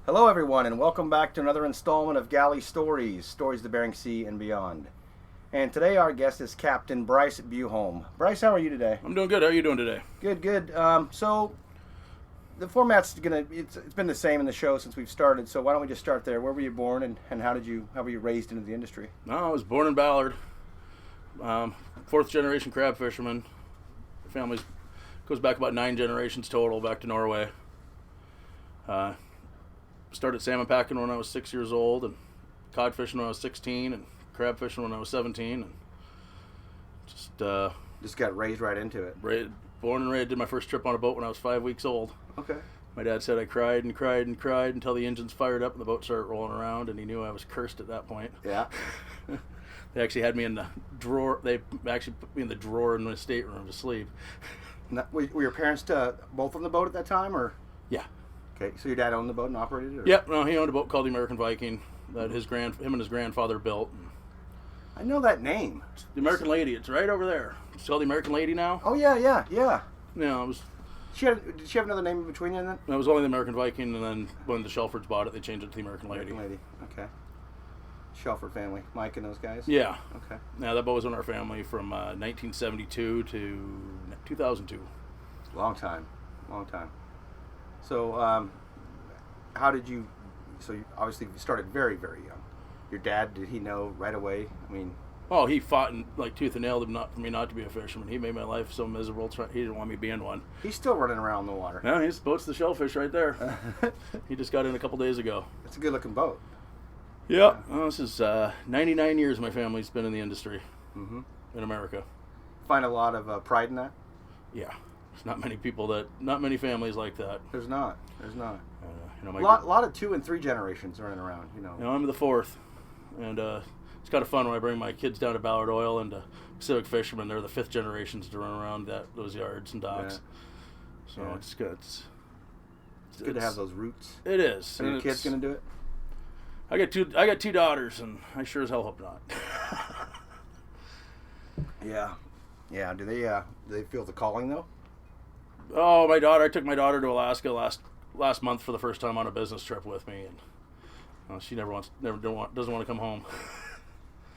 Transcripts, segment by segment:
Hello, everyone, and welcome back to another installment of Galley Stories, Stories of the Bering Sea and Beyond. And today our guest is Captain Bryce Buholm. Bryce, how are you today? I'm doing good. How are you doing today? Good. So the format's it's been the same in the show since we've started. So why don't we just start there? Where were you born, and how were you raised into the industry? No, I was born in Ballard. Fourth generation crab fisherman. Family goes back about 9 generations total, back to Norway. Started salmon packing when I was 6 years old, and cod fishing when I was 16, and crab fishing when I was 17, and just got raised right into it. Born and raised. Did my first trip on a boat when I was 5 weeks old. Okay. My dad said I cried and cried and cried until the engines fired up and the boat started rolling around, and he knew I was cursed at that point. Yeah. They actually had me in the drawer. They actually put me in the drawer in my stateroom to sleep. Now, were your parents both on the boat at that time, or? Yeah. Okay, so your dad owned the boat and operated it? Or? Yep. No, he owned a boat called the American Viking that him and his grandfather built. I know that name. The American Lady. It's right over there. It's called the American Lady now. Oh yeah. No, it was. Did she have another name in between then? It was only the American Viking, and then when the Shelfords bought it, they changed it to the American Lady. American Lady. Okay. Shelford family, Mike and those guys. Yeah. Okay. Yeah, that boat was in our family from 1972 to 2002. Long time. So, how did you? So, you obviously started very, very young. Your dad, did he know right away? I mean, oh, he fought like tooth and nail for me not to be a fisherman. He made my life so miserable. He didn't want me being one. he's still running around in the water. No, his boat's the Shellfish right there. He just got in a couple days ago. It's a good-looking boat. Yeah. Well, this is 99 years my family's been in the industry in America. Find a lot of pride in that? Yeah. There's not many families like that. There's not. A My lot of 2 and 3 generations running around, I'm the 4th. And it's kind of fun when I bring my kids down to Ballard Oil and to Pacific Fishermen. They're the 5th generations to run around those yards and docks. Yeah. So it's good. It's good to have those roots. It is. Are your kids going to do it? I got 2 daughters, and I sure as hell hope not. Yeah. Do they feel the calling though? Oh, I took my daughter to Alaska last month for the first time on a business trip with me, and she doesn't want to come home.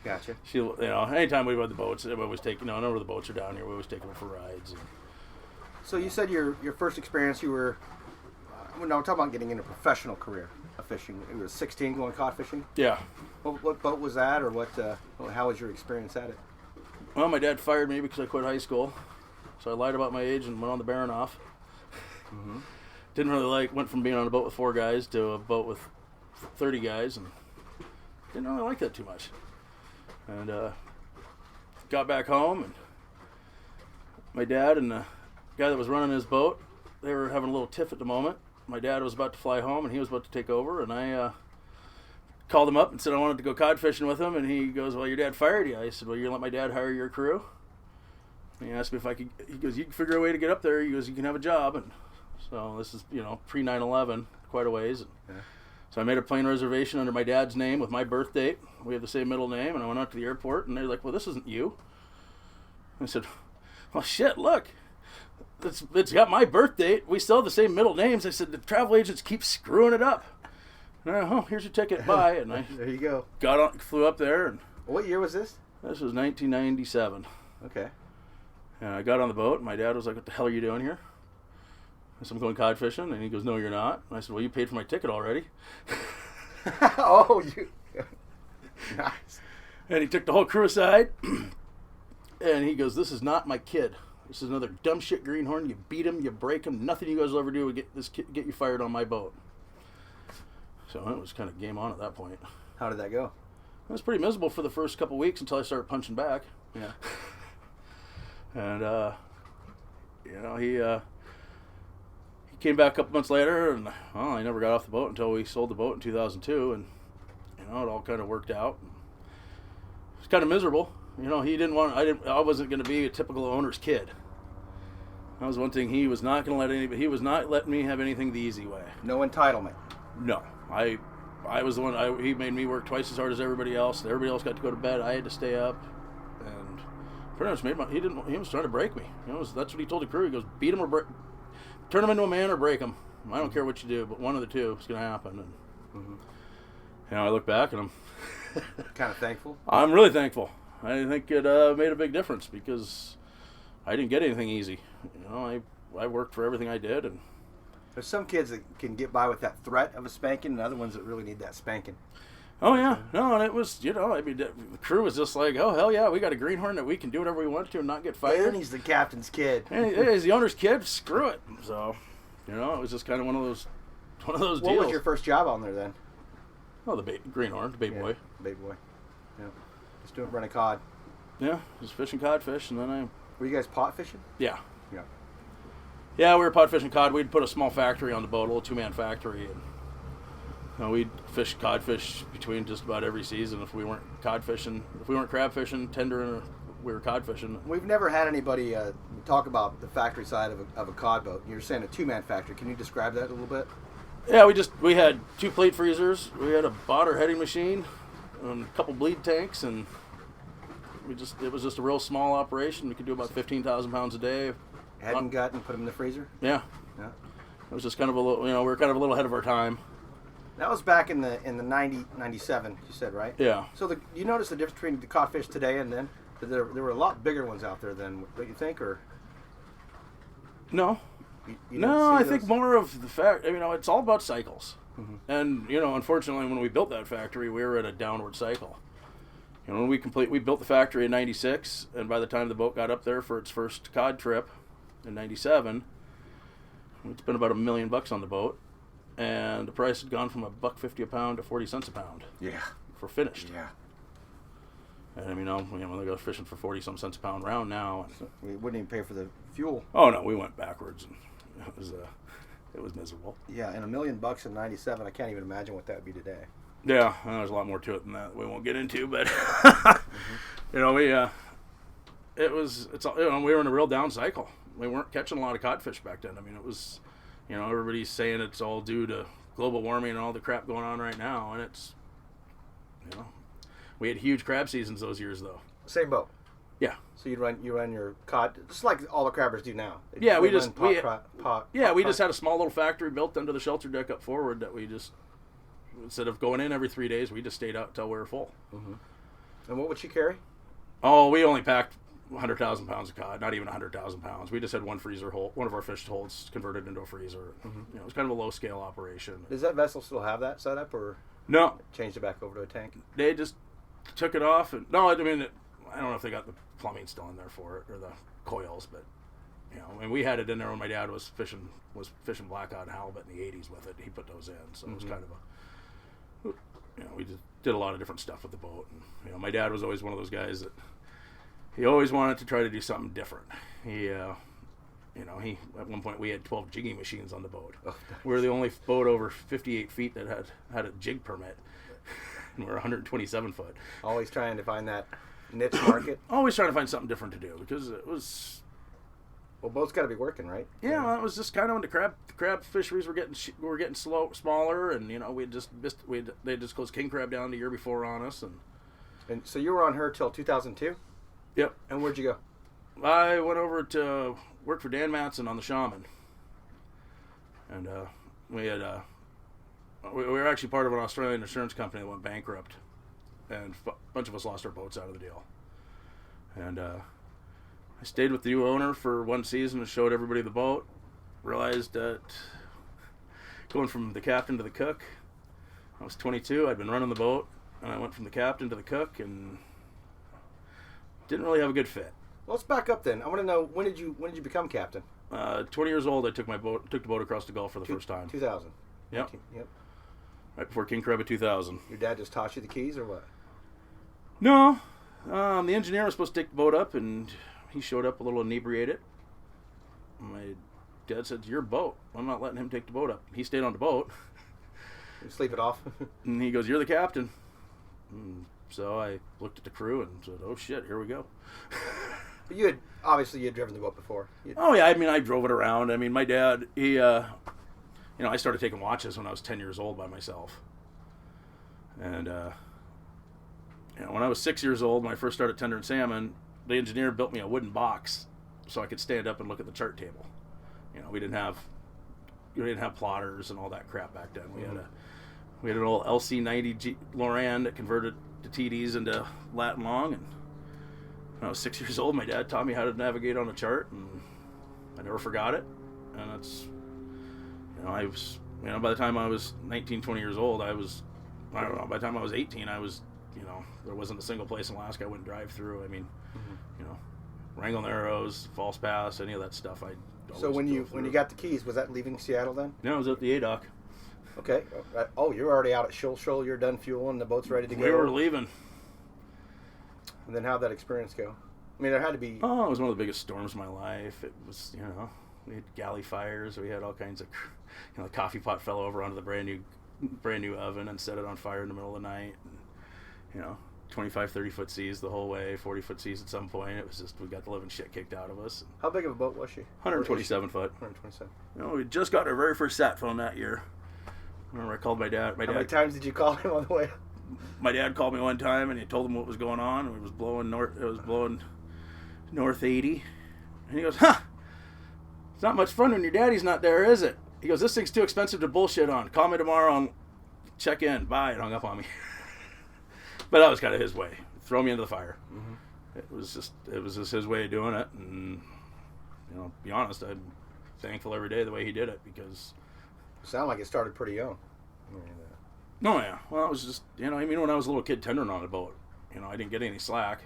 Gotcha. She, anytime we ride the boats, we always take, a number of the boats are down here. We always take them for rides. So you said your first experience, you were, we're talking about getting into a professional career of fishing. You were 16 going cod fishing? Yeah. What boat was that, or how was your experience at it? Well, my dad fired me because I quit high school. So I lied about my age and went on the Baranoff. Didn't really went from being on a boat with 4 guys to a boat with 30 guys, and didn't really like that too much. And got back home, and my dad and the guy that was running his boat, they were having a little tiff at the moment. My dad was about to fly home, and he was about to take over, and I called him up and said I wanted to go cod fishing with him, and he goes, "Well, your dad fired you." I said, "Well, you're going to let my dad hire your crew?" And he asked me if I could. He goes, "You can figure a way to get up there." He goes, "You can have a job." And so this is, pre 9/11, quite a ways. Yeah. So I made a plane reservation under my dad's name with my birth date. We have the same middle name, and I went out to the airport, and they're like, "Well, this isn't you." I said, "Well, shit, look. It's got my birth date. We still have the same middle names." I said, "The travel agents keep screwing it up." And here's your ticket, bye. And I there you go. Flew up there. And what year was this? This was 1997. Okay. And I got on the boat, and my dad was like, "What the hell are you doing here?" I said, "I'm going cod fishing." And he goes, "No, you're not." And I said, "Well, you paid for my ticket already." Oh, you. Nice. And he took the whole crew aside, and he goes, "This is not my kid. This is another dumb shit greenhorn. You beat him, you break him. Nothing you guys will ever do will get you fired on my boat." So it was kind of game on at that point. How did that go? It was pretty miserable for the first couple weeks until I started punching back. Yeah. And he came back a couple months later, and I never got off the boat until we sold the boat in 2002, and it all kind of worked out. It was kind of miserable. He didn't want. I wasn't going to be a typical owner's kid. That was one thing he was not going to let anybody. He was not letting me have anything the easy way. No entitlement. No, I was the one. He made me work twice as hard as everybody else. Everybody else got to go to bed. I had to stay up, and pretty much He was trying to break me. That's what he told the crew. He goes, "Beat him or turn him into a man or break him." I don't care what you do, but one of the two is going to happen. And I look back and I'm kind of thankful. I'm really thankful. I think it made a big difference because I didn't get anything easy. I worked for everything I did, and there's some kids that can get by with that threat of a spanking, and other ones that really need that spanking. Oh yeah, no, and it was the crew was just like, oh hell yeah, we got a greenhorn that we can do whatever we want to and not get fired. And he's the captain's kid. And he's the owner's kid. Screw it. So, it was just kind of one of those deals. What was your first job on there then? Oh, the greenhorn, the bait boy. Bait boy. Yeah. Just doing running cod. Yeah, just fishing codfish, and then Were you guys pot fishing? Yeah. Yeah. Yeah, we were pot fishing cod. We'd put a small factory on the boat, a little 2-man factory, and we'd fish codfish between just about every season. If we weren't crab fishing, tender, we were cod fishing. We've never had anybody talk about the factory side of a cod boat. You're saying a 2-man factory. Can you describe that a little bit? Yeah, we had 2 plate freezers. We had a botter heading machine, and a couple bleed tanks, and it was just a real small operation. We could do about 15,000 pounds a day. Head and gut and put them in the freezer? Yeah. Yeah. It was just kind of a little, we were kind of a little ahead of our time. That was back in the 97, you said, right? Yeah. So you notice the difference between the codfish today and then? There were a lot bigger ones out there than what you think, or? No. You No, I think more of the fact, it's all about cycles. Mm-hmm. And, unfortunately, when we built that factory, we were at a downward cycle. When we built the factory in 96, and by the time the boat got up there for its first cod trip in 97, we'd spent about $1 million on the boat, and the price had gone from $1.50 a pound to 40 cents a pound. Yeah. For finished. Yeah. And they go fishing for 40 some cents a pound round now. So we wouldn't even pay for the fuel. Oh no, we went backwards, and it was miserable. Yeah, and $1 million in 97, I can't even imagine what that would be today. Yeah, there's a lot more to it than that we won't get into, but we were in a real down cycle. We weren't catching a lot of codfish back then. It was, everybody's saying it's all due to global warming and all the crap going on right now, and it's, we had huge crab seasons those years though. Same boat. Yeah. So you run your cod just like all the crabbers do now. Yeah, we just had a small little factory built under the shelter deck up forward that we just, instead of going in every 3 days, we just stayed out until we were full. Mm-hmm. And what would you carry? Oh, we only packed 100,000 pounds of cod, not even 100,000 pounds. We just had one freezer hole, one of our fish holds converted into a freezer. Mm-hmm. It was kind of a low scale operation. Does that vessel still have that set up, or no? Changed it back over to a tank? They just took it off, and I don't know if they got the plumbing still in there for it or the coils, but and we had it in there when my dad was fishing blackcod and halibut in the 80s with it. He put those in, so it was kind of we just did a lot of different stuff with the boat. And, my dad was always one of those guys that he always wanted to try to do something different. He at one point we had 12 jigging machines on the boat. Oh, nice. We were the only boat over 58 feet that had a jig permit, and we're 127 foot. Always trying to find that niche market. Always trying to find something different to do because it was. Well, boats got to be working, right? Yeah, well, it was just kind of when the crab fisheries were getting smaller, and they just closed king crab down the year before on us, and so you were on her till 2002. Yep. And where'd you go? I went over to work for Dan Matson on the Shaman, and we were actually part of an Australian insurance company that went bankrupt, and a bunch of us lost our boats out of the deal, and. I stayed with the new owner for one season and showed everybody the boat. Realized that going from the captain to the cook, I was 22. I'd been running the boat, and I went from the captain to the cook, and didn't really have a good fit. Well, let's back up then. I want to know when did you become captain? 20 years old. I took the boat across the Gulf for the first time. 2000. Yep. 19, yep. Right before King Crab at 2000. Your dad just taught you the keys, or what? No, the engineer was supposed to take the boat up, and he showed up a little inebriated. My dad said, "It's your boat. I'm not letting him take the boat up." He stayed on the boat. You sleep it off. And he goes, "You're the captain." And so I looked at the crew and said, "Oh shit, here we go." But you had driven the boat before. Oh yeah, I drove it around. My dad, he, I started taking watches when I was 10 years old by myself. And when I was 6 years old, when I first started tendering salmon, the engineer built me a wooden box so I could stand up and look at the chart table. We didn't have, we didn't have plotters and all that crap back then. We had an old LC90 Loran that converted the TDs into lat and long, and when I was 6 years old, my dad taught me how to navigate on a chart, and I never forgot it. And it's, I was, by the time I was 19, 20 years old, I don't know, by the time I was 18, I was, there wasn't a single place in Alaska I wouldn't drive through. I mean, wrangling arrows, false pass, any of that stuff. So when you got the keys, was that leaving Seattle then? No, I was at the A-Dock. Okay. Oh, you're already out at Shoal. You're done fueling. The boat's ready to go. We were leaving. And then how'd that experience go? I mean, there had to be... Oh, it was one of the biggest storms of my life. It was, we had galley fires. We had all kinds of, the coffee pot fell over onto the brand new oven and set it on fire in the middle of the night. And, 25, 30-foot seas the whole way, 40-foot seas at some point. It was just, we got the living shit kicked out of us. How big of a boat was she? 127 foot. 127. We just got our very first sat phone that year. I remember I called my dad. How many times did you call him on the way? My dad called me one time and he told him what was going on. And it was blowing north 80. And he goes, it's not much fun when your daddy's not there, is it? He goes, this thing's too expensive to bullshit on. Call me tomorrow and check in. Bye. And hung up on me. But that was kind of his way. Throw me into the fire. Mm-hmm. It was just his way of doing it. And, to be honest, I'm thankful every day the way he did it, because... Sound like it started pretty young. No, yeah. Well, it was just, when I was a little kid tendering on a boat, I didn't get any slack.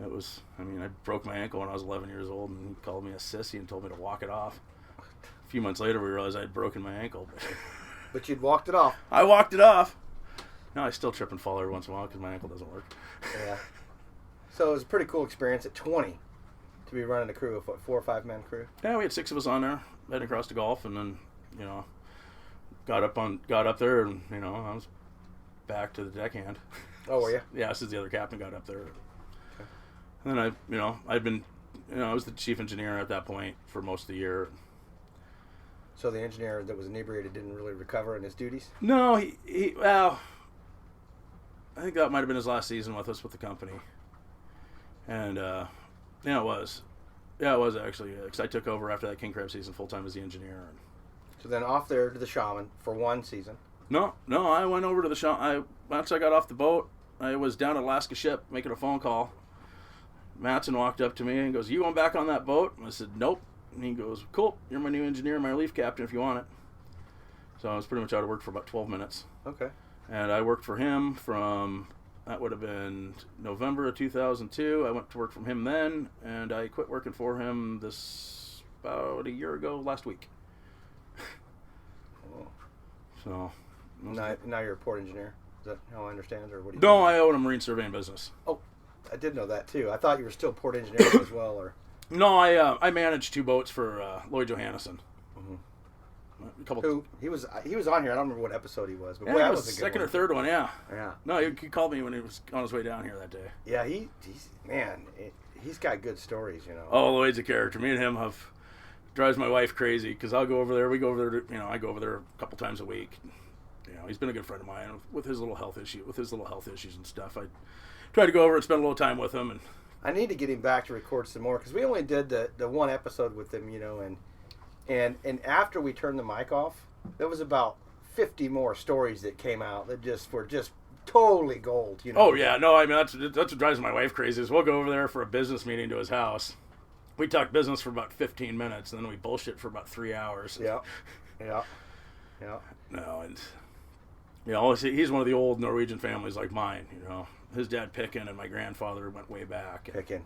It was, I broke my ankle when I was 11 years old, and he called me a sissy and told me to walk it off. A few months later, we realized I'd broken my ankle. But you'd walked it off. I walked it off. Now I still trip and fall every once in a while because my ankle doesn't work. Yeah. So it was a pretty cool experience at 20 to be running a crew of, 4 or 5 man crew? Yeah, we had 6 of us on there, heading across the Gulf, and then, got up there, and, I was back to the deckhand. Oh, were you? Yeah, since the other captain got up there. Okay. And then I'd been, I was the chief engineer at that point for most of the year. So the engineer that was inebriated didn't really recover in his duties? No, well, I think that might have been his last season with us with the company. And, it was. Yeah, it was actually, because I took over after that king crab season full-time as the engineer. So then off there to the Shaman for 1 season. No, I went over to the Shaman. Once I got off the boat, I was down at Alaska Ship making a phone call. Matson walked up to me and goes, you going back on that boat? And I said, nope. And he goes, cool, you're my new engineer, my relief captain if you want it. So I was pretty much out of work for about 12 minutes. Okay. And I worked for him from, that would have been November of 2002. I went to work from him then, and I quit working for him about a year ago last week. Oh. So. Now you're a port engineer. Is that how I understand it? Or what do you No, I own a marine surveying business. Oh, I did know that too. I thought you were still port engineering as well. Or No, I managed 2 boats for Lloyd Johannesson. He was on here. I don't remember what episode he was, but yeah, boy, that was was a good second one. or third one. Yeah. Yeah. No, he called me when he was on his way down here that day. Yeah, he's got good stories, Oh, Lloyd's a character. Me and him drives my wife crazy because I'll go over there. We go over there. I go over there a couple times a week. He's been a good friend of mine with his little health issues and stuff. I try to go over and spend a little time with him. And I need to get him back to record some more because we only did the 1 episode with him, and after we turned the mic off, there was about 50 more stories that came out that were just totally gold, Oh yeah, no, that's what drives my wife crazy. Is we'll go over there for a business meeting to his house. We talk business for about 15 minutes, and then we bullshit for about 3 hours. Yeah. No, and he's one of the old Norwegian families like mine. His dad Picken and my grandfather went way back. Picken,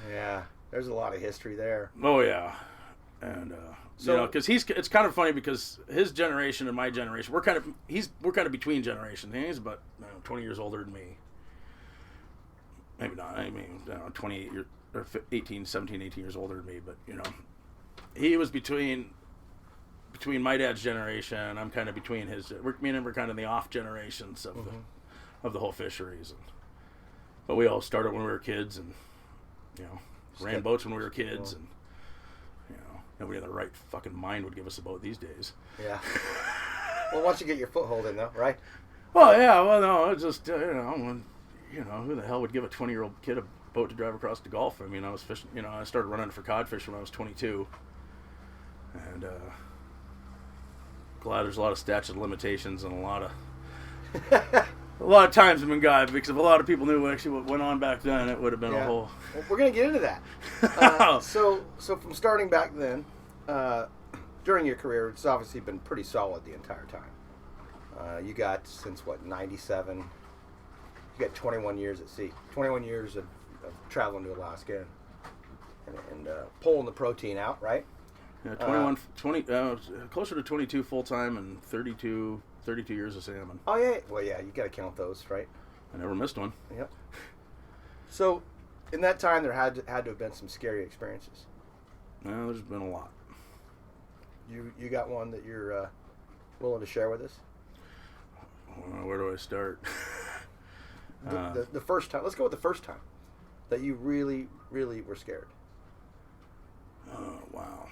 yeah. There's a lot of history there. Oh yeah, and because it's kind of funny because his generation and my generation, we're kind of between generations. He's about 20 years older than me. Maybe not. 28 years or 17, 18 years older than me. But he was between my dad's generation. I'm kind of between his. Me and him were kind of the off generations of the whole fisheries. But we all started when we were kids, and ran boats when we were kids, and nobody in their right fucking mind would give us a boat these days. Yeah. Well, once you get your foothold in, though, right? Well, yeah. Well, no, it's just who the hell would give a 20-year-old kid a boat to drive across the Gulf? I was fishing. I started running for codfish when I was 22, and glad there's a lot of statute of limitations and a lot of times have been gone, because if a lot of people knew actually what went on back then, it would have been a whole... Well, we're going to get into that. So from starting back then, during your career, it's obviously been pretty solid the entire time. You got, since what, 97, you got 21 years at sea. 21 years of traveling to Alaska and pulling the protein out, right? Yeah, 20, closer to 22 full-time and 32 years of salmon. Oh, yeah. Well, yeah, you got to count those, right? I never missed one. Yep. So, in that time, there had to have been some scary experiences. No, there's been a lot. You got one that you're willing to share with us? Where do I start? The first time. Let's go with the first time that you really, really were scared. Oh, wow.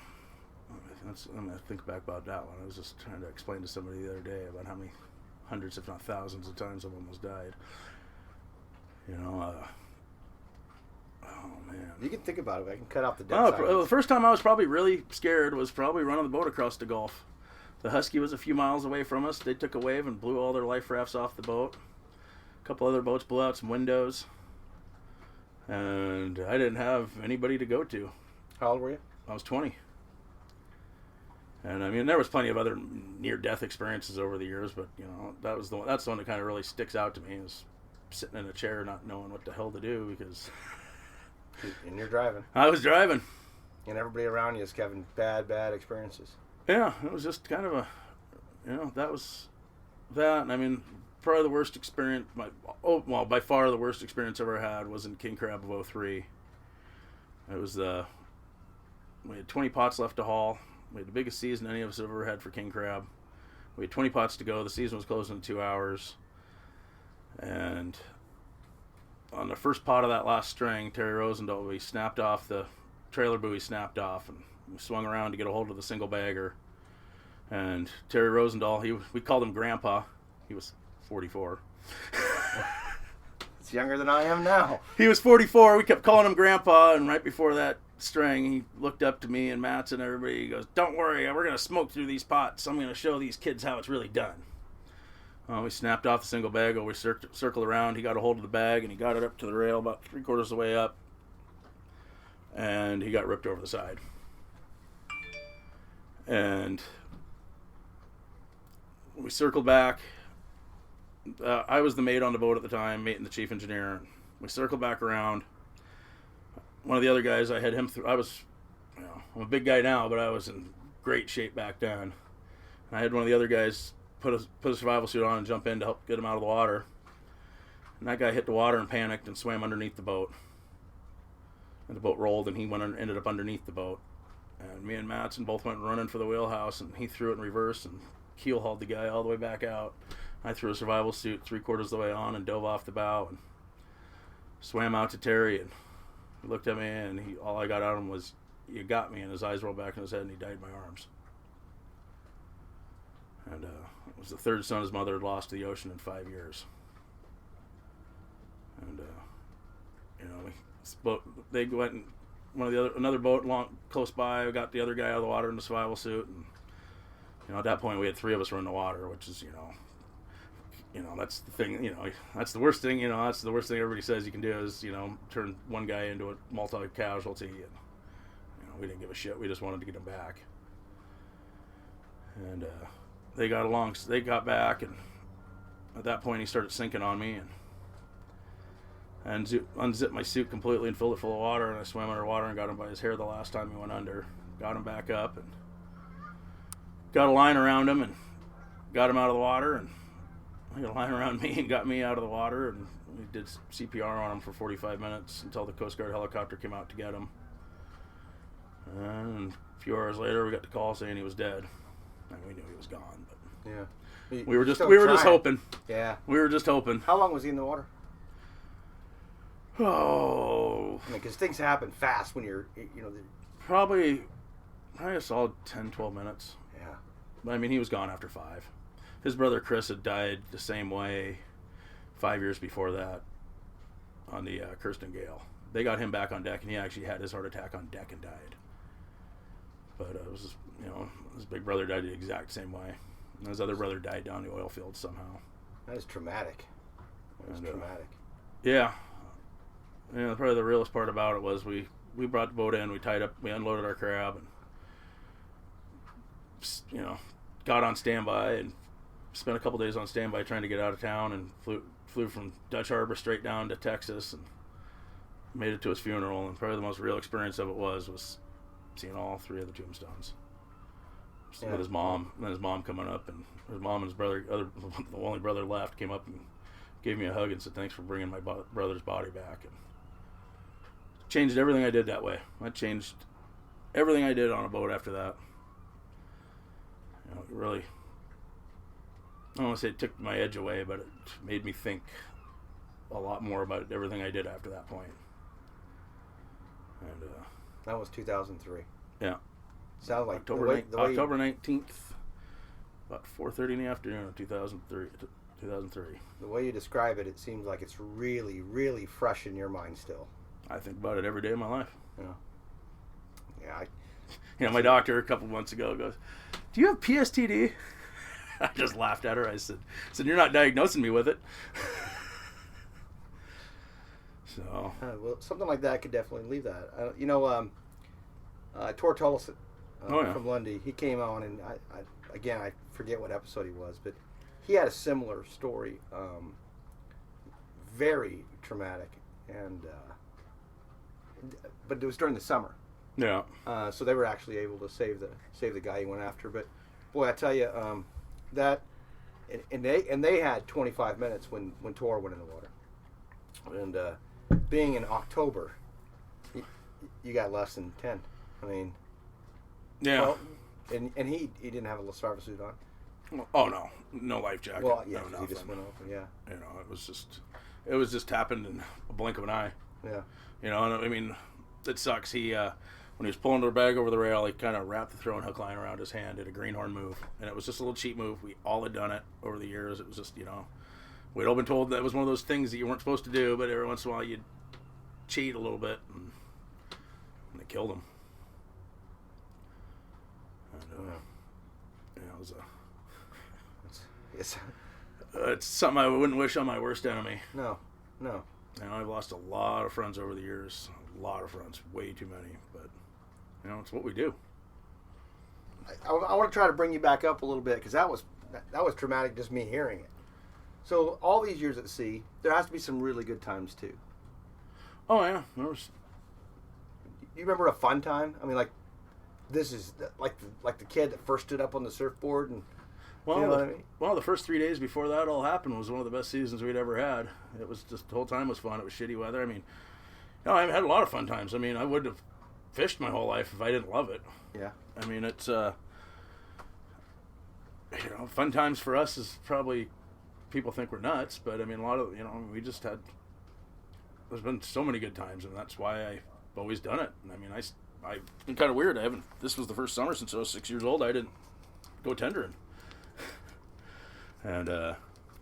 I'm going to think back about that one. I was just trying to explain to somebody the other day about how many hundreds, if not thousands of times I've almost died. Oh, man. You can think about it. I can cut out the death silence. The first time I was probably really scared was probably running the boat across the Gulf. The Husky was a few miles away from us. They took a wave and blew all their life rafts off the boat. A couple other boats blew out some windows. And I didn't have anybody to go to. How old were you? I was 20. And I mean, there was plenty of other near-death experiences over the years, but that's the one that kind of really sticks out to me, is sitting in a chair not knowing what the hell to do, because. And you're driving. I was driving. And everybody around you is having bad experiences. Yeah, it was just kind of that was that. And I mean, probably the worst experience. By far the worst experience I ever had was in King Crab of 03. It was we had 20 pots left to haul. We had the biggest season any of us have ever had for king crab. We had 20 pots to go. The season was closing in 2 hours. And on the first pot of that last string, Terry Rosendahl, we snapped off the trailer buoy, snapped off, and we swung around to get a hold of the single bagger. And Terry Rosendahl, we called him Grandpa. He was 44. It's younger than I am now. He was 44. We kept calling him Grandpa, and right before that string, he looked up to me and Matt's and everybody. He goes, "Don't worry, we're going to smoke through these pots. I'm going to show these kids how it's really done." We snapped off the single bag. We circled around. He got a hold of the bag, and he got it up to the rail about 3/4 of the way up, and he got ripped over the side. And we circled back. I was the mate on the boat at the time, mate and the chief engineer. We circled back around. One of the other guys, I had him through. I'm a big guy now, but I was in great shape back then. I had one of the other guys put a survival suit on and jump in to help get him out of the water. And that guy hit the water and panicked and swam underneath the boat. And the boat rolled, and he ended up underneath the boat. And me and Matson both went running for the wheelhouse, and he threw it in reverse and keel hauled the guy all the way back out. I threw a survival suit 3/4 of the way on and dove off the bow and swam out to Terry, and he looked at me, and all I got out of him was, "You got me," and his eyes rolled back in his head, and he died in my arms. And it was the third son his mother had lost to the ocean in 5 years. And they went in another boat close by. We got the other guy out of the water in the survival suit, and at that point we had 3 of us were in the water, which is that's the thing. That's the worst thing. That's the worst thing everybody says you can do is turn one guy into a multi-casualty, and we didn't give a shit. We just wanted to get him back. And they got back, and at that point he started sinking on me, and unzipped my suit completely and filled it full of water, and I swam underwater and got him by his hair the last time he went under. Got him back up and got a line around him and got him out of the water, and he got a line around me and got me out of the water, and we did CPR on him for 45 minutes until the Coast Guard helicopter came out to get him. And a few hours later we got the call saying he was dead. And we knew he was gone, but yeah, we were just hoping. Yeah, we were just hoping. How long was he in the water? Oh, because things happen fast when you're, probably a solid 10-12 minutes. Yeah, but I mean, he was gone after 5. His brother Chris had died the same way 5 years before that on the Kirsten Gale. They got him back on deck, and he actually had his heart attack on deck and died. But it was his big brother died the exact same way. And his other brother died down the oil field somehow. That is traumatic. That is traumatic. Yeah. Probably the realest part about it was we brought the boat in, we tied up, we unloaded our crab, and got on standby and spent a couple days on standby trying to get out of town, and flew from Dutch Harbor straight down to Texas and made it to his funeral. And probably the most real experience of it was seeing all 3 of the tombstones. With his mom, and then his mom coming up, and his mom and his brother, the only brother left, came up and gave me a hug and said, "Thanks for bringing my brother's body back." And changed everything I did that way. I changed everything I did on a boat after that. It really, I don't want to say it took my edge away, but it made me think a lot more about everything I did after that point. And that was 2003. Yeah. Sounds like October 19th, about 4:30 in the afternoon of 2003. The way you describe it, it seems like it's really, really fresh in your mind still. I think about it every day of my life. Yeah. My doctor a couple months ago goes, "Do you have PSTD?" I just laughed at her. I said, "You're not diagnosing me with it." So. Well, something like that could definitely leave that. Tor Tullison from Lundy, he came on, and I forget what episode he was, but he had a similar story, very traumatic, but it was during the summer. Yeah. So they were actually able to save the guy he went after. But boy, I tell you, that and they had 25 minutes when Tor went in the water, and being in October, you got less than 10. I mean. Yeah. Well, and he didn't have a survival suit on. Oh no life jacket. Well, yeah, no, he just went over. Yeah. It was just happened in a blink of an eye. Yeah. And I mean, it sucks. He when he was pulling the bag over the rail, he kind of wrapped the throwing hook line around his hand, did a greenhorn move, and it was just a little cheap move. We all had done it over the years. It was just we'd all been told that was one of those things that you weren't supposed to do, but every once in a while you'd cheat a little bit, and they killed him. It's something I wouldn't wish on my worst enemy. No. I've lost a lot of friends over the years. A lot of friends. Way too many. But, it's what we do. I want to try to bring you back up a little bit, because that was traumatic, just me hearing it. So all these years at sea, there has to be some really good times too. Oh, yeah. You remember a fun time? I mean, like, this is like the kid that first stood up on the surfboard and. Well, you know what I mean? Well, the first 3 days before that all happened was one of the best seasons we'd ever had. It was just, the whole time was fun. It was shitty weather. I mean, I've had a lot of fun times. I mean, I wouldn't have fished my whole life if I didn't love it. Yeah. I mean, it's, fun times for us is probably, people think we're nuts, but I mean, a lot of, we just had, there's been so many good times, and that's why I've always done it. And I mean, it's been kind of weird. This was the first summer since I was 6 years old I didn't go tendering. And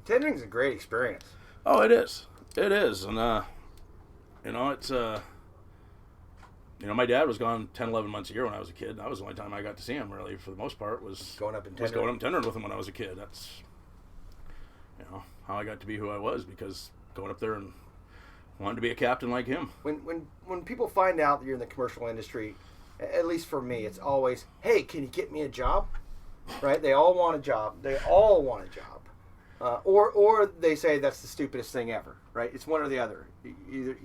tendering's a great experience. Oh, it is. It is. And it's my dad was gone 10, 11 months a year when I was a kid. That was the only time I got to see him, really, for the most part, was going up and tendering with him when I was a kid. That's how I got to be who I was, because going up there and wanted to be a captain like him. When people find out that you're in the commercial industry, at least for me, it's always, "Hey, can you get me a job?" Right? They all want a job. Or they say that's the stupidest thing ever. Right? It's one or the other.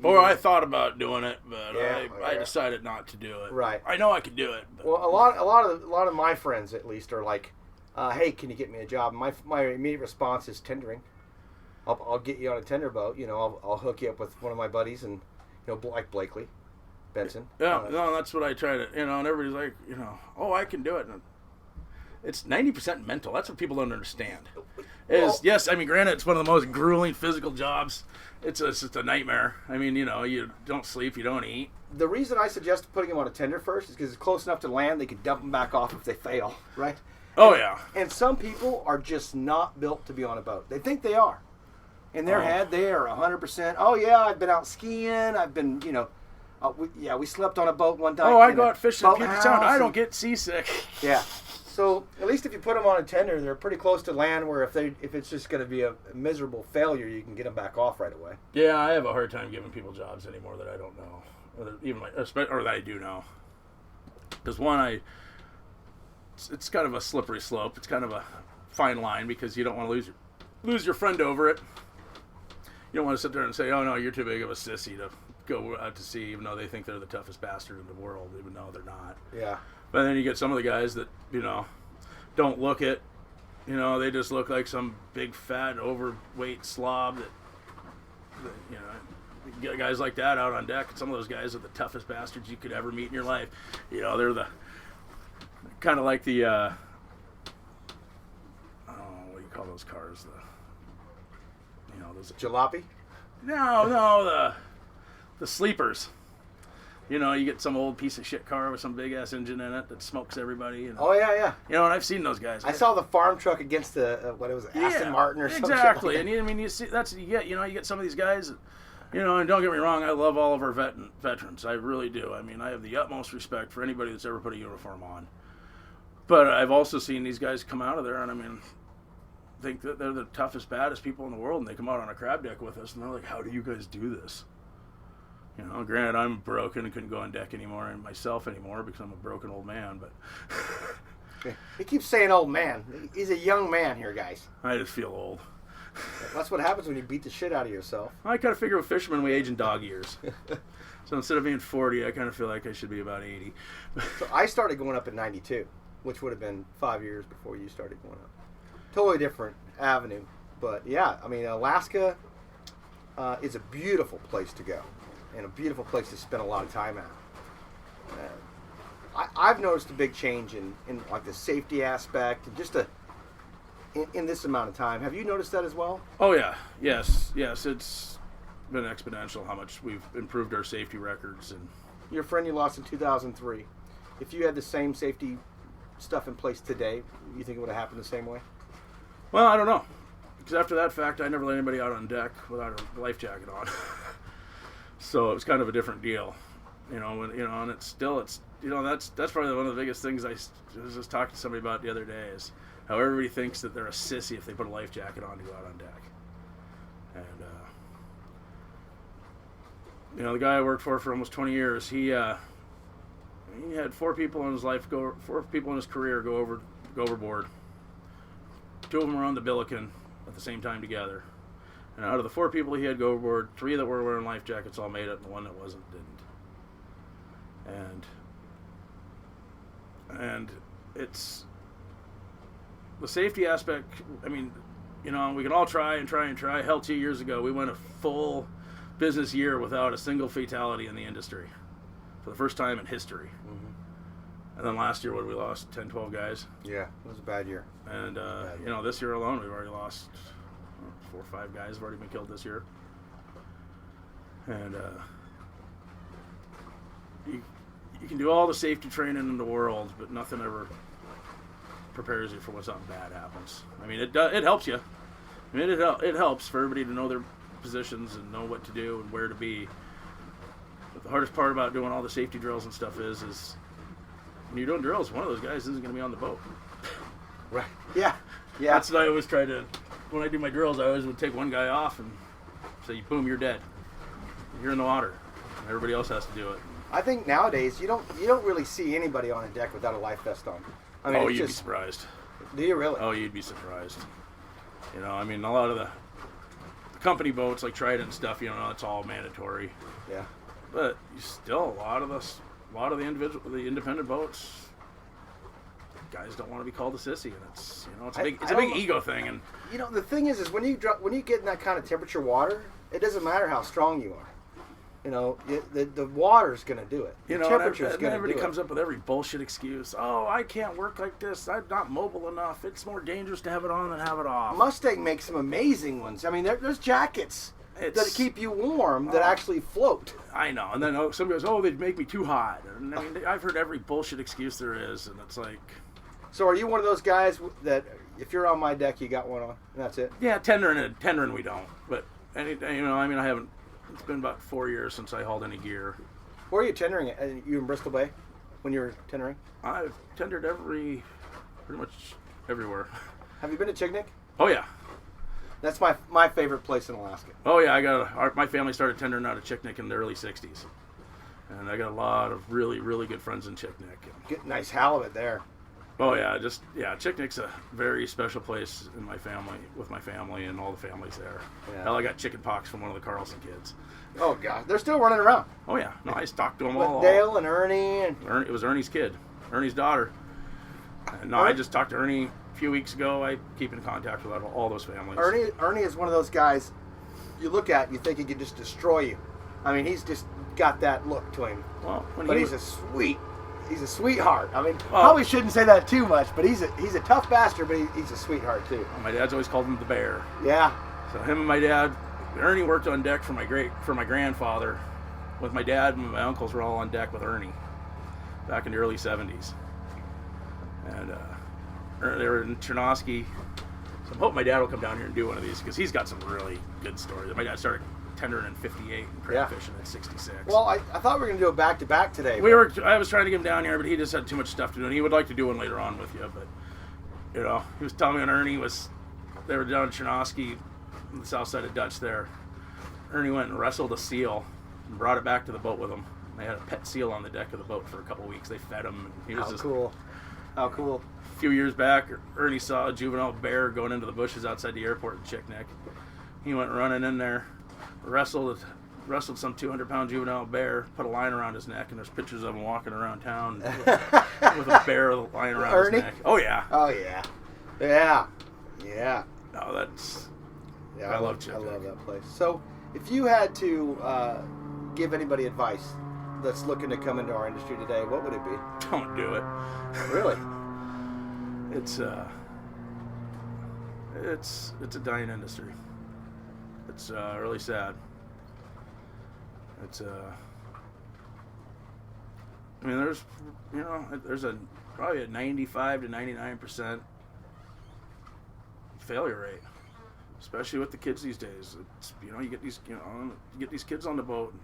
Or I thought about doing it, but I decided not to do it. Right. I know I could do it. But. Well, a lot of my friends, at least, are like, "Hey, can you get me a job?" My immediate response is tendering. I'll get you on a tender boat. I'll hook you up with one of my buddies, and like Blakely Benson. Yeah, that's what I try to. And everybody's like, "Oh, I can do it." And it's 90% mental. That's what people don't understand. Yes, I mean, granted, it's one of the most grueling physical jobs. It's just a nightmare. I mean, you don't sleep, you don't eat. The reason I suggest putting them on a tender first is because it's close enough to land, they can dump them back off if they fail, right? Oh, yeah. And some people are just not built to be on a boat. They think they are. In their head, they are 100%. "Oh, yeah, I've been out skiing. I've been, we slept on a boat one time." Oh, I go out fishing in Puget Sound. I don't get seasick. Yeah. So at least if you put them on a tender, they're pretty close to land where if it's just going to be a miserable failure, you can get them back off right away. Yeah, I have a hard time giving people jobs anymore that I don't know, or that I do know. Because one, it's kind of a slippery slope. It's kind of a fine line because you don't want to lose your friend over it. You don't want to sit there and say, "Oh no, you're too big of a sissy to go out to sea," even though they think they're the toughest bastard in the world, even though they're not. Yeah. But then you get some of the guys that, don't look it. They just look like some big, fat, overweight slob that you get guys like that out on deck. And some of those guys are the toughest bastards you could ever meet in your life. They're the kind of like the, I don't know, what do you call those cars? Those Jalopy? No, the sleepers. You get some old piece of shit car with some big ass engine in it that smokes everybody. Oh yeah. And I've seen those guys. I saw the farm truck against the Aston Martin or something. Exactly. And you see you get some of these guys. And don't get me wrong, I love all of our veterans. I really do. I have the utmost respect for anybody that's ever put a uniform on. But I've also seen these guys come out of there, and think that they're the toughest, baddest people in the world, and they come out on a crab deck with us, and they're like, "How do you guys do this?" Granted, I'm broken and couldn't go on deck anymore, and myself anymore because I'm a broken old man. But he keeps saying "old man." He's a young man here, guys. I just feel old. That's what happens when you beat the shit out of yourself. I kind of figure with fishermen we age in dog years. So instead of being 40, I kind of feel like I should be about 80. So I started going up in '92, which would have been 5 years before you started going up. Totally different avenue, but yeah, Alaska is a beautiful place to go, and a beautiful place to spend a lot of time at. I've noticed a big change in like the safety aspect, and just in this amount of time. Have you noticed that as well? Oh yeah, yes, it's been exponential how much we've improved our safety records. And your friend you lost in 2003, if you had the same safety stuff in place today, you think it would have happened the same way? Well, I don't know, because after that fact, I never let anybody out on deck without a life jacket on. So it was kind of a different deal, and it's that's probably one of the biggest things I was just talking to somebody about the other day is how everybody thinks that they're a sissy if they put a life jacket on to go out on deck. And the guy I worked for almost 20 years, he had 4 people in his career go overboard. 2 of them were on the Billiken at the same time together. And out of the 4 people he had go overboard, 3 that were wearing life jackets all made it, and the one that wasn't didn't. And it's the safety aspect. We can all try. Hell, 2 years ago, we went a full business year without a single fatality in the industry for the first time in history. Mm-hmm. And then last year, we lost 10, 12 guys. Yeah, it was a bad year. And, this year alone, we've already lost 4 or 5 guys have already been killed this year. And you can do all the safety training in the world, but nothing ever prepares you for when something bad happens. It helps you. It helps for everybody to know their positions and know what to do and where to be. But the hardest part about doing all the safety drills and stuff is when you're doing drills, one of those guys isn't going to be on the boat. Right. Yeah. That's what I always try to. When I do my drills, I always would take one guy off and say, "Boom, you're dead. You're in the water." Everybody else has to do it. I think nowadays you don't really see anybody on a deck without a life vest on. You'd be surprised. Do you really? Oh, you'd be surprised. A lot of the company boats like Trident and stuff, it's all mandatory. Yeah. But still, a lot of the independent boats, guys don't want to be called a sissy, and it's a big ego thing. And the thing is when you get in that kind of temperature water, it doesn't matter how strong you are. The water's going to do it. The temperature's going to do it. Everybody comes up with every bullshit excuse. Oh, I can't work like this. I'm not mobile enough. It's more dangerous to have it on than have it off. Mustang makes some amazing ones. there's jackets that keep you warm that actually float. I know. And then somebody goes, "Oh, they'd make me too hot." And I've heard every bullshit excuse there is, and it's like. So are you one of those guys that if you're on my deck, you got one on, and that's it? Yeah, tendering we don't. But I haven't. It's been about 4 years since I hauled any gear. Where are you tendering it? You in Bristol Bay when you were tendering? I've tendered every pretty much everywhere. Have you been to Chignik? Oh yeah. That's my favorite place in Alaska. Oh yeah, my family started tendering out of Chignik in the early '60s, and I got a lot of really, really good friends in Chignik. Get nice halibut there. Oh yeah, Chignik's a very special place in my family, with my family and all the families there. Yeah. Hell, I got chicken pox from one of the Carlson kids. Oh god, they're still running around. Oh yeah, no, I talked to them With all. Dale and Ernie and It was Ernie's kid, Ernie's daughter. And no, I just talked to Ernie a few weeks ago. I keep in contact with all those families. Ernie is one of those guys you look at and you think he could just destroy you. I mean, he's just got that look to him. Well, he's a sweetheart. I mean, probably shouldn't say that too much, but he's a tough bastard, but he's a sweetheart too. My dad's always called him the bear. Yeah. So him and my dad, Ernie worked on deck for my grandfather, with my dad and my uncles were all on deck with Ernie, back in the early '70s, and they were in Chernosky. So I'm hoping my dad will come down here and do one of these because he's got some really good stories. My dad started tendering in '58 and crab fishing in '66. Well, I thought we were going to do a back-to-back today. I was trying to get him down here, but he just had too much stuff to do, and he would like to do one later on with you. But he was telling me when they were down in Chernosky, on the south side of Dutch there. Ernie went and wrestled a seal and brought it back to the boat with him. They had a pet seal on the deck of the boat for a couple of weeks. They fed him. And cool. How cool. A few years back, Ernie saw a juvenile bear going into the bushes outside the airport in Chignik. He went running in there, wrestled some 200-pound juvenile bear, put a line around his neck, and there's pictures of him walking around town with a bear lying around Ernie? his neck. Oh, yeah. Oh, yeah. Yeah. Yeah. No, that's... Yeah, I love Chignik. I love that place. So, if you had to give anybody advice that's looking to come into our industry today, what would it be? Don't do it. Really? It's a dying industry. It's really sad. It's I mean, there's probably a 95 to 99% failure rate, especially with the kids these days. It's, you get these kids on the boat. And,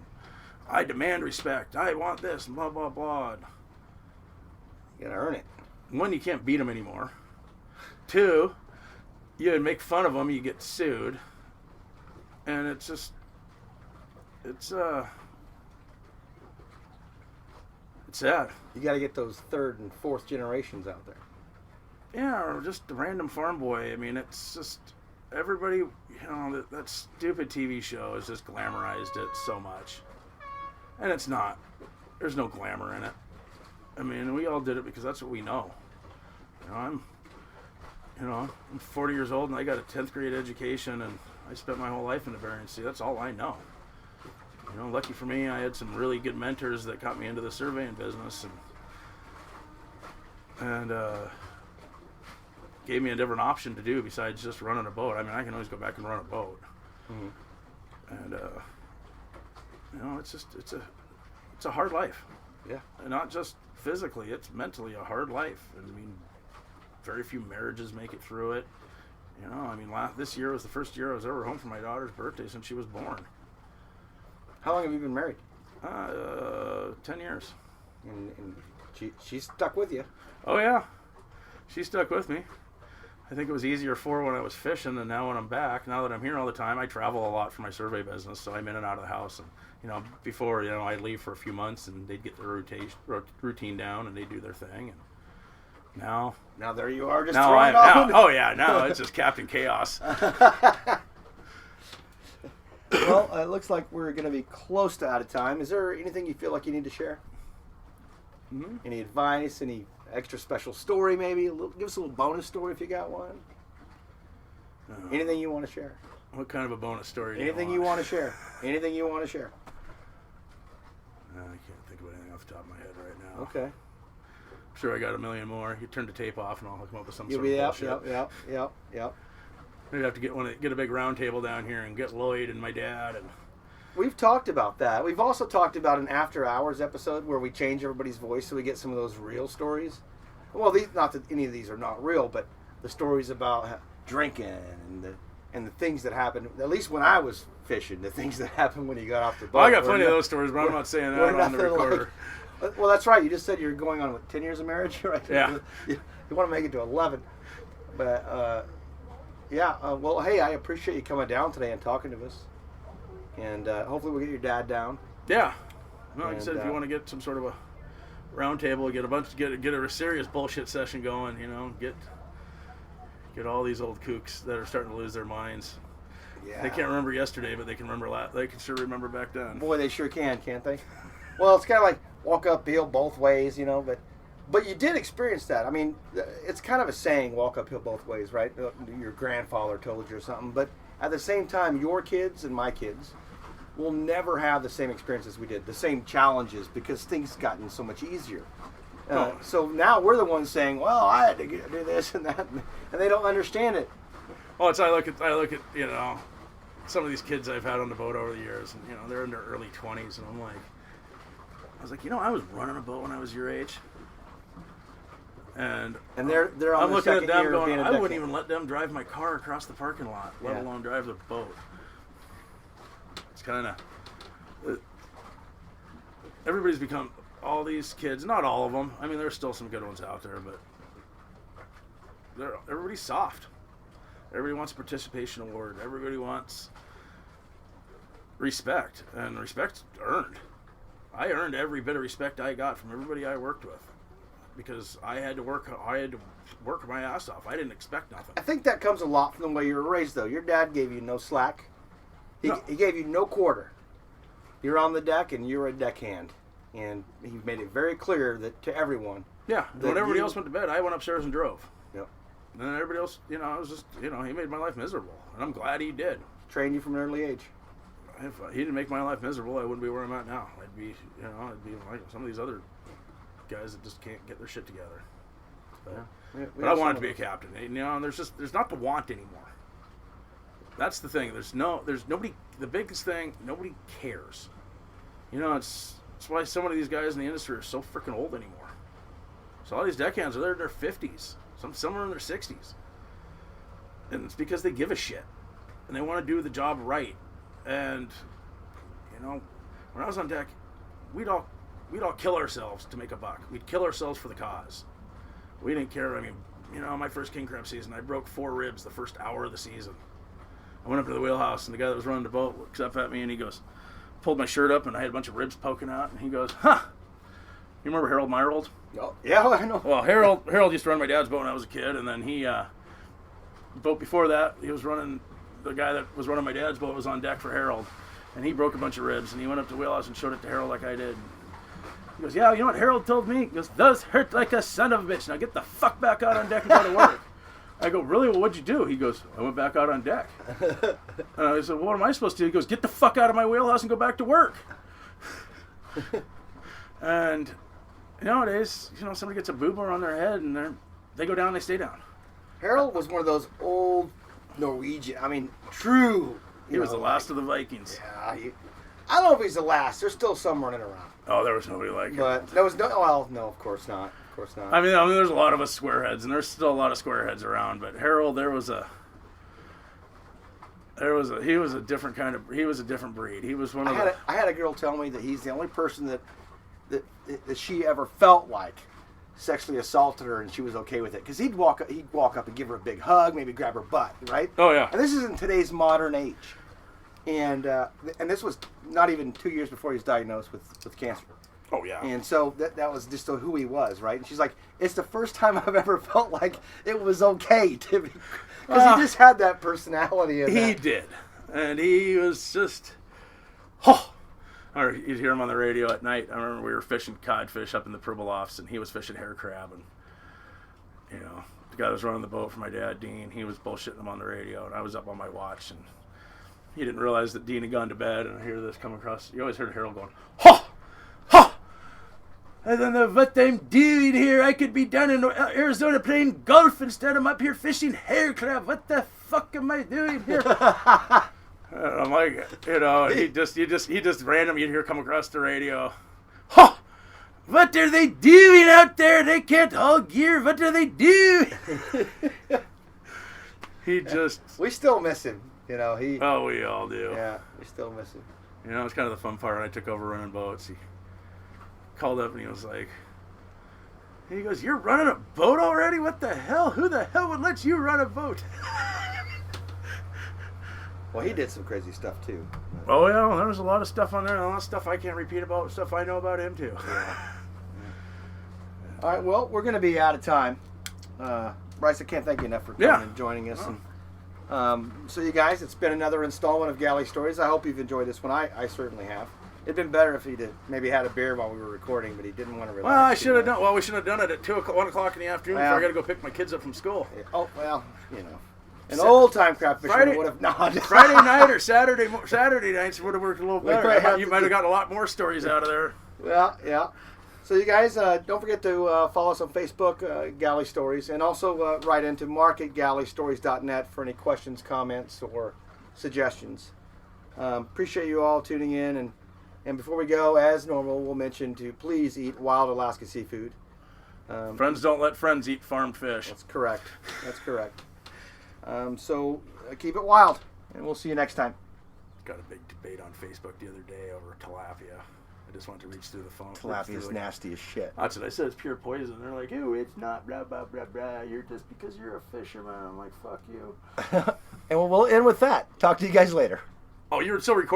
I demand respect. I want this. Blah blah blah. You gotta earn it. One, you can't beat them anymore. Two, you make fun of them, you get sued, and it's sad. You gotta get those third and fourth generations out there. Yeah, or just a random farm boy. I mean, it's just everybody. That stupid TV show has just glamorized it so much, and it's not. There's no glamour in it. I mean, we all did it because that's what we know. I'm 40 years old and I got a 10th grade education and I spent my whole life in the Bering Sea. That's all I know. Lucky for me, I had some really good mentors that got me into the surveying business and gave me a different option to do besides just running a boat. I mean, I can always go back and run a boat. Mm-hmm. And it's a hard life. Yeah. And not just physically, it's mentally a hard life. I mean, very few marriages make it through it. This year was the first year I was ever home for my daughter's birthday since she was born. How long have you been married? 10 years. And she stuck with you. Oh, yeah. She stuck with me. I think it was easier for her when I was fishing than now when I'm back. Now that I'm here all the time, I travel a lot for my survey business, so I'm in and out of the house. And before, I'd leave for a few months and they'd get their routine down and they'd do their thing. And now there you are, just now throwing on. Now it's just Captain Chaos. Well, it looks like we're going to be close to out of time. Is there anything you feel like you need to share? Mm-hmm. Any advice? Any extra special story maybe? Give us a little bonus story if you got one. Anything you want to share? What kind of a bonus story? Anything you want to share? Anything you want to share? I can't think of anything off the top of my head right now. Okay. I'm sure I got a million more. You turn the tape off and I'll come up with some sort of bullshit. Yep. We'd have to get a big round table down here and get Lloyd and my dad. And we've talked about that. We've also talked about an after hours episode where we change everybody's voice so we get some of those real stories. Well, not that any of these are not real, but the stories about drinking and the things that happened, at least when I was fishing, the things that happened when you got off the boat. Well, I got plenty of those stories, but I'm not saying that on the recorder. Well, that's right. You just said you're going on, 10 years of marriage? Right? Yeah. You want to make it to 11. But, well, hey, I appreciate you coming down today and talking to us. And hopefully we'll get your dad down. Yeah. Well, like I said, if you want to get some sort of a round table, get a serious bullshit session going, get all these old kooks that are starting to lose their minds. Yeah. They can't remember yesterday, but they can remember. They can sure remember back then. Boy, they sure can, can't they? Well, it's kind of like walk uphill both ways, But you did experience that. I mean, it's kind of a saying, walk uphill both ways, right? Your grandfather told you or something. But at the same time, your kids and my kids will never have the same experiences we did, the same challenges, because things gotten so much easier. So now we're the ones saying, well, I had to do this and that, and they don't understand it. Well, I look at some of these kids I've had on the boat over the years, and they're in their early 20s, and I was like, I was running a boat when I was your age. And they're on I'm the looking second at them year going, being a I wouldn't decade. even let them drive my car across the parking lot, let alone drive the boat. It's kind of... Everybody's become... All these kids, not all of them. I mean, there's still some good ones out there, but... Everybody's soft. Everybody wants a participation award. Everybody wants respect. And respect's earned. I earned every bit of respect I got from everybody I worked with. Because I had to work my ass off. I didn't expect nothing. I think that comes a lot from the way you were raised, though. Your dad gave you no slack. He gave you no quarter. You're on the deck, and you're a deckhand. And he made it very clear that to everyone. Yeah. When everybody else went to bed, I went upstairs and drove. Yep. And then everybody else, I was just, he made my life miserable. And I'm glad he did. Trained you from an early age. If he didn't make my life miserable, I wouldn't be where I'm at now. I'd be like some of these other guys that just can't get their shit together. But I wanted to be a captain. There's not the want anymore. That's the thing. There's nobody. The biggest thing, nobody cares. It's why some of these guys in the industry are so freaking old anymore. So all these deckhands are there in their 50s. Some are in their 60s. And it's because they give a shit. And they want to do the job right. And, when I was on deck, we'd all kill ourselves to make a buck. We'd kill ourselves for the cause. We didn't care. I mean, my first king crab season, I broke 4 ribs the first hour of the season. I went up to the wheelhouse, and the guy that was running the boat looks up at me, and he goes, pulled my shirt up, and I had a bunch of ribs poking out, and he goes, huh, you remember Harold Myrold? Oh, yeah, I know. Well, Harold used to run my dad's boat when I was a kid, and then the boat before that, the guy that was running my dad's boat was on deck for Harold, and he broke a bunch of ribs, and he went up to the wheelhouse and showed it to Harold like I did. He goes, yeah, you know what Harold told me? He goes, those hurt like a son of a bitch. Now get the fuck back out on deck and go to work. I go, really? Well, what'd you do? He goes, I went back out on deck. And I said, well, what am I supposed to do? He goes, get the fuck out of my wheelhouse and go back to work. And nowadays, somebody gets a boomer on their head and they go down, they stay down. Harold was one of those old Norwegian, true. He was the last of the Vikings. Yeah, I don't know if he's the last. There's still some running around. Oh, there was nobody like him. But there was no, of course not. Of course not. I mean, there's a lot of us squareheads, and there's still a lot of squareheads around. But Harold, he was a different breed. He was one of I had a girl tell me that he's the only person that she ever felt like sexually assaulted her, and she was okay with it, because he'd walk up and give her a big hug, maybe grab her butt, right? Oh yeah. And this is in today's modern age, and this was not even 2 years before he was diagnosed with cancer. Oh yeah. And so that was just who he was, right? And she's like, it's the first time I've ever felt like it was okay to be, because he just had that personality. He did, and he was just, Or you'd hear him on the radio at night. I remember we were fishing codfish up in the Pribilofts, and he was fishing hair crab. And, the guy that was running the boat for my dad, Dean, he was bullshitting him on the radio, and I was up on my watch, and he didn't realize that Dean had gone to bed, and I hear this come across. You always heard Harold going, ha! Ha! I don't know what I'm doing here. I could be down in Arizona playing golf instead. I'm up here fishing hair crab. What the fuck am I doing here? And I'm like, he just random, you'd hear come across the radio. Ha! What are they doing out there? They can't haul gear. What are they doing? We still miss him, Oh, we all do. Yeah, we still miss him. It's kind of the fun part when I took over running boats. called up and he was like, he goes, "You're running a boat already? What the hell? Who the hell would let you run a boat?" Well, he did some crazy stuff too. Oh yeah, well, there was a lot of stuff on there, and a lot of stuff I can't repeat about, stuff I know about him too. Yeah. All right, well, we're going to be out of time. Bryce, I can't thank you enough for coming and joining us. Oh. And, so you guys, it's been another installment of Galley Stories. I hope you've enjoyed this one. I certainly have. It'd been better if he'd maybe had a beer while we were recording, but he didn't want to relax. Well, I should have done. Well, we should have done it at 1 o'clock in the afternoon before I got to go pick my kids up from school. Oh well, you know, an old time crap fisherman would have not. Friday night or Saturday nights would have worked a little better. You might have gotten a lot more stories out of there. Well, yeah. So you guys, don't forget to follow us on Facebook, Galley Stories, and also write into mark@galleystories.net for any questions, comments, or suggestions. Appreciate you all tuning in, and before we go, as normal, we'll mention to please eat wild Alaska seafood. Friends don't let friends eat farmed fish. That's correct. That's correct. So keep it wild, and we'll see you next time. Got a big debate on Facebook the other day over tilapia. I just wanted to reach through the phone. Tilapia's nasty as shit. That's what I said. It's pure poison. They're like, "Ew, it's not blah blah blah blah. You're just because you're a fisherman." I'm like, "Fuck you." And we'll end with that. Talk to you guys later. Oh, you're still recording?